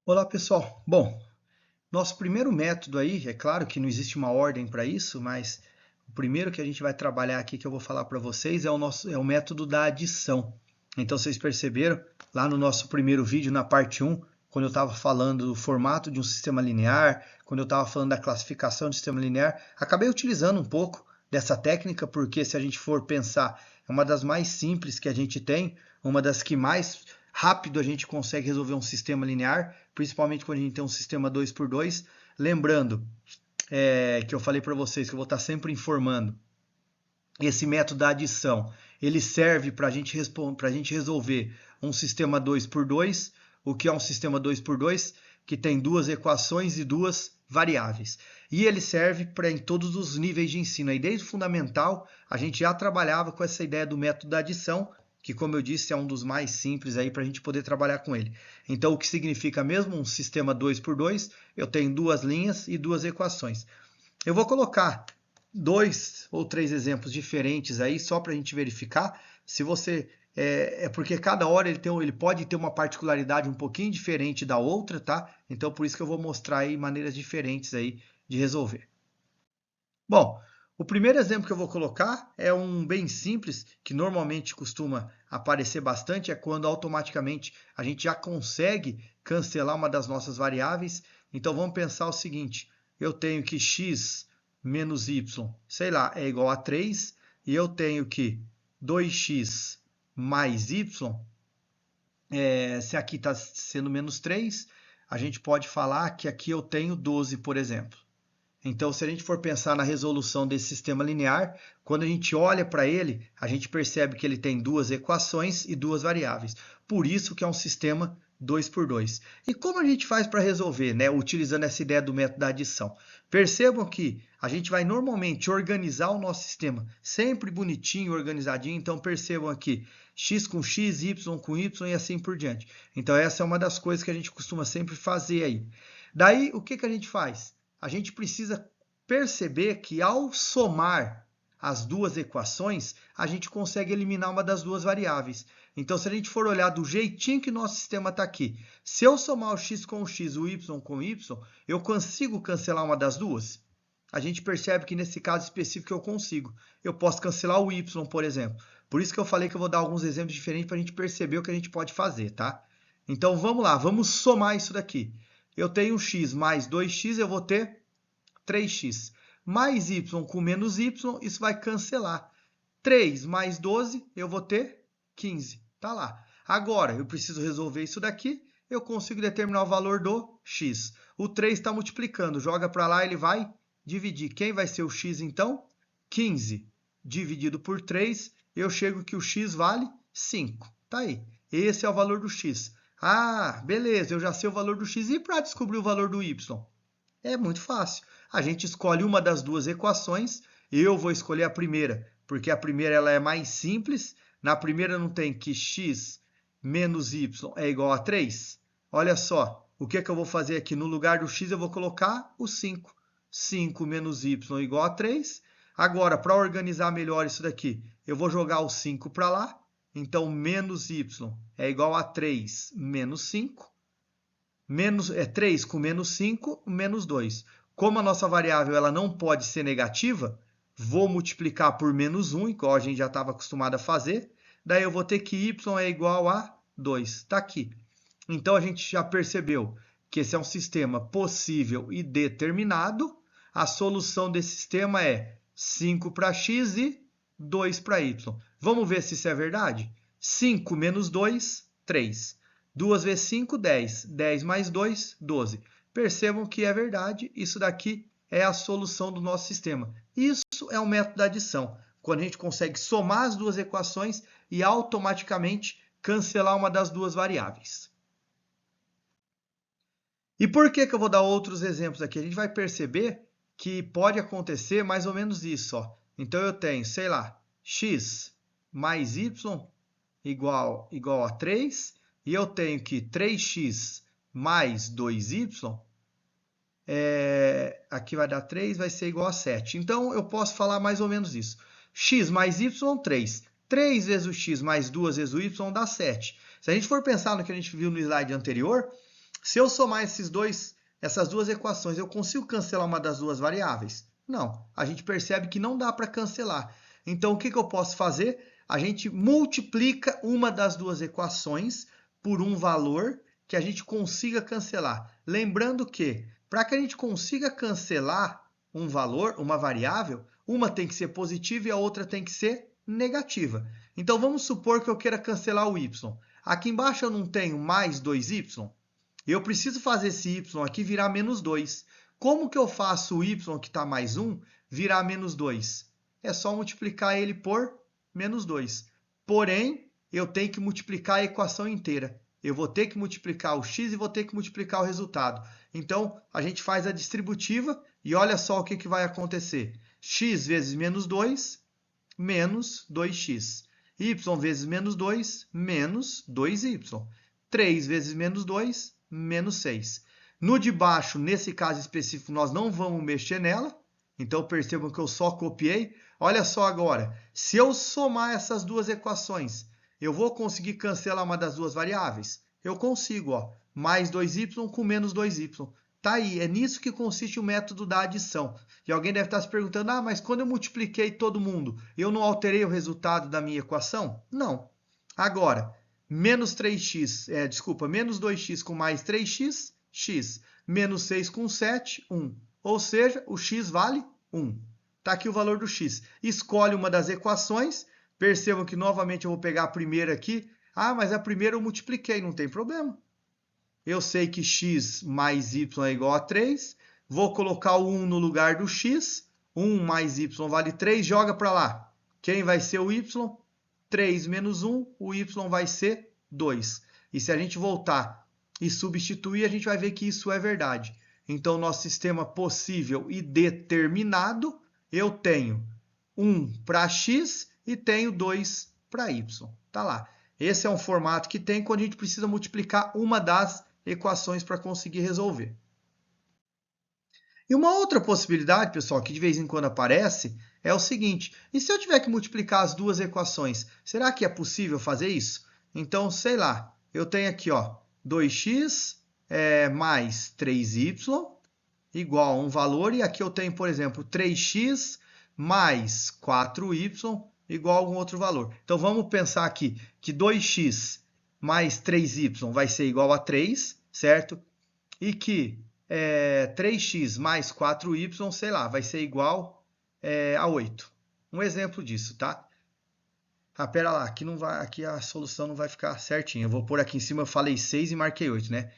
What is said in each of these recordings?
Olá, pessoal. Bom, nosso primeiro método aí, é claro que não existe uma ordem para isso, mas o primeiro que a gente vai trabalhar aqui que eu vou falar para vocês é o método da adição. Então vocês perceberam lá no nosso primeiro vídeo, na parte 1, quando eu estava falando do formato de um sistema linear, quando eu estava falando da classificação de sistema linear, acabei utilizando um pouco dessa técnica, porque se a gente for pensar, é uma das mais simples que a gente tem, uma das que mais rápido a gente consegue resolver um sistema linear, principalmente quando a gente tem um sistema 2x2. Lembrando que eu falei para vocês que eu vou estar sempre informando, esse método da adição, ele serve para a gente resolver um sistema 2x2. O que é um sistema 2x2? Que tem duas equações e duas variáveis. E ele serve para em todos os níveis de ensino. Aí, desde o fundamental, a gente já trabalhava com essa ideia do método da adição, que, como eu disse, é um dos mais simples aí para a gente poder trabalhar com ele. Então, o que significa mesmo um sistema 2x2? Eu tenho duas linhas e duas equações. Eu vou colocar 2 ou 3 exemplos diferentes aí, só para a gente verificar se você... porque cada hora ele pode ter uma particularidade um pouquinho diferente da outra, tá? Então, por isso que eu vou mostrar aí maneiras diferentes aí de resolver. Bom, o primeiro exemplo que eu vou colocar é um bem simples, que normalmente costuma aparecer bastante, é quando automaticamente a gente já consegue cancelar uma das nossas variáveis. Então vamos pensar o seguinte, eu tenho que x menos y, sei lá, é igual a 3, e eu tenho que 2x mais y, se aqui está sendo menos 3, a gente pode falar que aqui eu tenho 12, por exemplo. Então, se a gente for pensar na resolução desse sistema linear, quando a gente olha para ele, a gente percebe que ele tem duas equações e duas variáveis. Por isso que é um sistema 2x2. E como a gente faz para resolver, né, utilizando essa ideia do método da adição? Percebam que a gente vai normalmente organizar o nosso sistema sempre bonitinho, organizadinho. Então, percebam aqui, x com x, y com y e assim por diante. Então, essa é uma das coisas que a gente costuma sempre fazer aí. Daí, o que a gente faz? A gente precisa perceber que ao somar as duas equações, a gente consegue eliminar uma das duas variáveis. Então, se a gente for olhar do jeitinho que nosso sistema está aqui, se eu somar o x com o x, o y com o y, eu consigo cancelar uma das duas? A gente percebe que nesse caso específico eu consigo. Eu posso cancelar o y, por exemplo. Por isso que eu falei que eu vou dar alguns exemplos diferentes para a gente perceber o que a gente pode fazer, tá? Então, vamos lá, vamos somar isso daqui. Eu tenho x mais 2x, eu vou ter 3x. Mais y com menos y, isso vai cancelar. 3 mais 12, eu vou ter 15. Tá lá. Agora, eu preciso resolver isso daqui, eu consigo determinar o valor do x. O 3 está multiplicando, joga para lá, ele vai dividir. Quem vai ser o x, então? 15 dividido por 3, eu chego que o x vale 5. Tá aí. Esse é o valor do x. Ah, beleza, eu já sei o valor do x. E para descobrir o valor do y? É muito fácil. A gente escolhe uma das duas equações. Eu vou escolher a primeira, porque a primeira ela é mais simples. Na primeira não tem que x menos y é igual a 3. Olha só, o que eu vou fazer aqui? No lugar do x eu vou colocar o 5. 5 menos y igual a 3. Agora, para organizar melhor isso daqui, eu vou jogar o 5 para lá. Então, menos y é igual a 3 menos 5. 3 com menos 5, menos 2. Como a nossa variável ela não pode ser negativa, vou multiplicar por menos 1, igual a gente já estava acostumado a fazer. Daí eu vou ter que y é igual a 2. Está aqui. Então a gente já percebeu que esse é um sistema possível e determinado. A solução desse sistema é 5 para x e 2 para y. Vamos ver se isso é verdade? 5 menos 2, 3. 2 vezes 5, 10. 10 mais 2, 12. Percebam que é verdade, isso daqui é a solução do nosso sistema. Isso é um método da adição, quando a gente consegue somar as duas equações e automaticamente cancelar uma das duas variáveis. E por que eu vou dar outros exemplos aqui? A gente vai perceber que pode acontecer mais ou menos isso. Ó. Então, eu tenho, sei lá, x mais y igual a 3, e eu tenho que 3x mais 2y, aqui vai dar 3, vai ser igual a 7. Então, eu posso falar mais ou menos isso. X mais y, 3. 3 vezes o x mais 2 vezes o y dá 7. Se a gente for pensar no que a gente viu no slide anterior, Se eu somar essas duas equações, eu consigo cancelar uma das duas variáveis? Não, a gente percebe que não dá para cancelar. Então, o que eu posso fazer? A gente multiplica uma das duas equações por um valor que a gente consiga cancelar. Lembrando que, para que a gente consiga cancelar um valor, uma variável, uma tem que ser positiva e a outra tem que ser negativa. Então, vamos supor que eu queira cancelar o y. Aqui embaixo eu não tenho mais 2y? Eu preciso fazer esse y aqui virar menos 2. Como que eu faço o y que está mais 1 virar menos 2? É só multiplicar ele por menos 2. Porém, eu tenho que multiplicar a equação inteira. Eu vou ter que multiplicar o x e vou ter que multiplicar o resultado. Então, a gente faz a distributiva e olha só o que vai acontecer. X vezes menos 2, menos 2x. Y vezes menos 2, menos 2y. 3 vezes menos 2, menos 6. No de baixo, nesse caso específico, nós não vamos mexer nela. Então, percebam que eu só copiei. Olha só agora, se eu somar essas duas equações, eu vou conseguir cancelar uma das duas variáveis? Eu consigo, ó, mais 2y com menos 2y. Tá aí, é nisso que consiste o método da adição. E alguém deve estar se perguntando, mas quando eu multipliquei todo mundo, eu não alterei o resultado da minha equação? Não. Agora, menos 2x com mais 3x, x. Menos 6 com 7, 1. Ou seja, o x vale 1. Está aqui o valor do x. Escolhe uma das equações. Percebam que novamente eu vou pegar a primeira aqui. Mas a primeira eu multipliquei, não tem problema. Eu sei que x mais y é igual a 3. Vou colocar o 1 no lugar do x. 1 mais y vale 3. Joga para lá. Quem vai ser o y? 3 menos 1. O y vai ser 2. E se a gente voltar e substituir, a gente vai ver que isso é verdade. Então, nosso sistema possível e determinado, eu tenho 1 para x e tenho 2 para y. Tá lá. Esse é um formato que tem quando a gente precisa multiplicar uma das equações para conseguir resolver. E uma outra possibilidade, pessoal, que de vez em quando aparece, é o seguinte: e se eu tiver que multiplicar as duas equações, será que é possível fazer isso? Então, sei lá, eu tenho aqui, ó, 2x mais 3y igual a um valor, e aqui eu tenho, por exemplo, 3x mais 4y igual a algum outro valor. Então, vamos pensar aqui que 2x mais 3y vai ser igual a 3, certo? E que 3x mais 4y, sei lá, vai ser igual a 8. Um exemplo disso, tá? Pera lá, aqui a solução não vai ficar certinha. Eu vou pôr aqui em cima, eu falei 6 e marquei 8, né?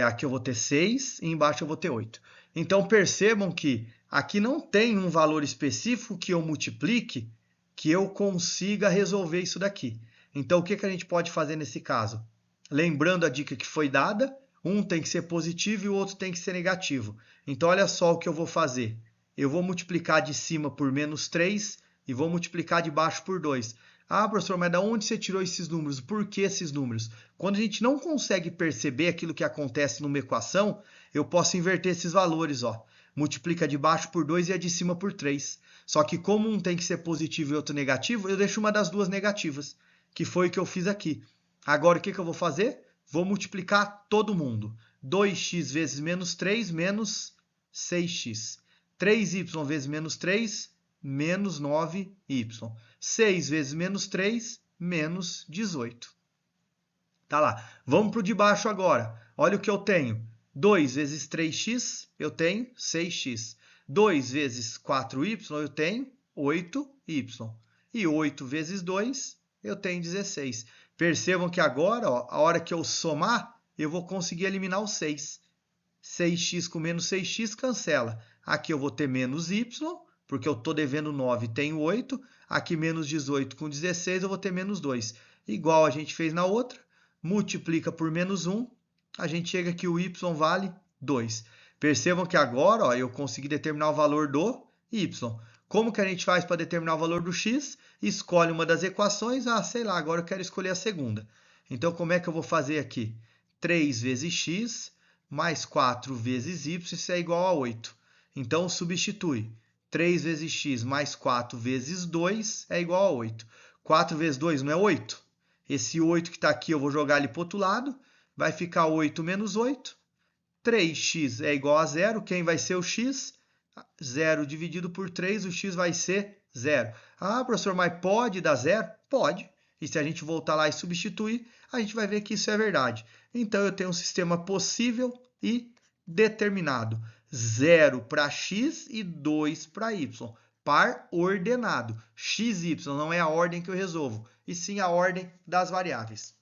Aqui eu vou ter 6 e embaixo eu vou ter 8. Então, percebam que aqui não tem um valor específico que eu multiplique que eu consiga resolver isso daqui. Então, o que a gente pode fazer nesse caso? Lembrando a dica que foi dada, um tem que ser positivo e o outro tem que ser negativo. Então, olha só o que eu vou fazer. Eu vou multiplicar de cima por menos 3 e vou multiplicar de baixo por 2. Professor, mas de onde você tirou esses números? Por que esses números? Quando a gente não consegue perceber aquilo que acontece numa equação, eu posso inverter esses valores, ó. Multiplica de baixo por 2 e a de cima por 3. Só que como um tem que ser positivo e outro negativo, eu deixo uma das duas negativas, que foi o que eu fiz aqui. Agora, o que eu vou fazer? Vou multiplicar todo mundo. 2x vezes menos 3, menos 6x. 3y vezes menos 3, menos 9y. 6 vezes menos 3, menos 18. Tá lá. Vamos para o de baixo agora. Olha o que eu tenho. 2 vezes 3x, eu tenho 6x. 2 vezes 4y, eu tenho 8y. E 8 vezes 2, eu tenho 16. Percebam que agora, ó, a hora que eu somar, eu vou conseguir eliminar o 6. 6x com menos 6x cancela. Aqui eu vou ter menos y, porque eu estou devendo 9 e tenho 8. Aqui menos 18 com 16, eu vou ter menos 2. Igual a gente fez na outra, multiplica por menos 1, a gente chega que o y vale 2. Percebam que agora, ó, eu consegui determinar o valor do y. Como que a gente faz para determinar o valor do x? Escolhe uma das equações. Sei lá, agora eu quero escolher a segunda. Então, como é que eu vou fazer aqui? 3 vezes x mais 4 vezes y, isso é igual a 8. Então, substitui. 3 vezes x mais 4 vezes 2 é igual a 8. 4 vezes 2 não é 8? Esse 8 que está aqui eu vou jogar ele para o outro lado. Vai ficar 8 menos 8. 3x é igual a 0. Quem vai ser o x? 0 dividido por 3, o x vai ser 0. Ah, professor, mas pode dar 0? Pode. E se a gente voltar lá e substituir, a gente vai ver que isso é verdade. Então, eu tenho um sistema possível e determinado. 0 para x e 2 para y. Par ordenado. X, y não é a ordem que eu resolvo, e sim a ordem das variáveis.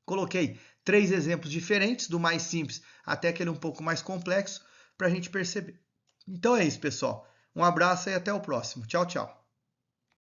Coloquei 3 exemplos diferentes, do mais simples até aquele um pouco mais complexo, para a gente perceber. Então é isso, pessoal. Um abraço e até o próximo. Tchau, tchau.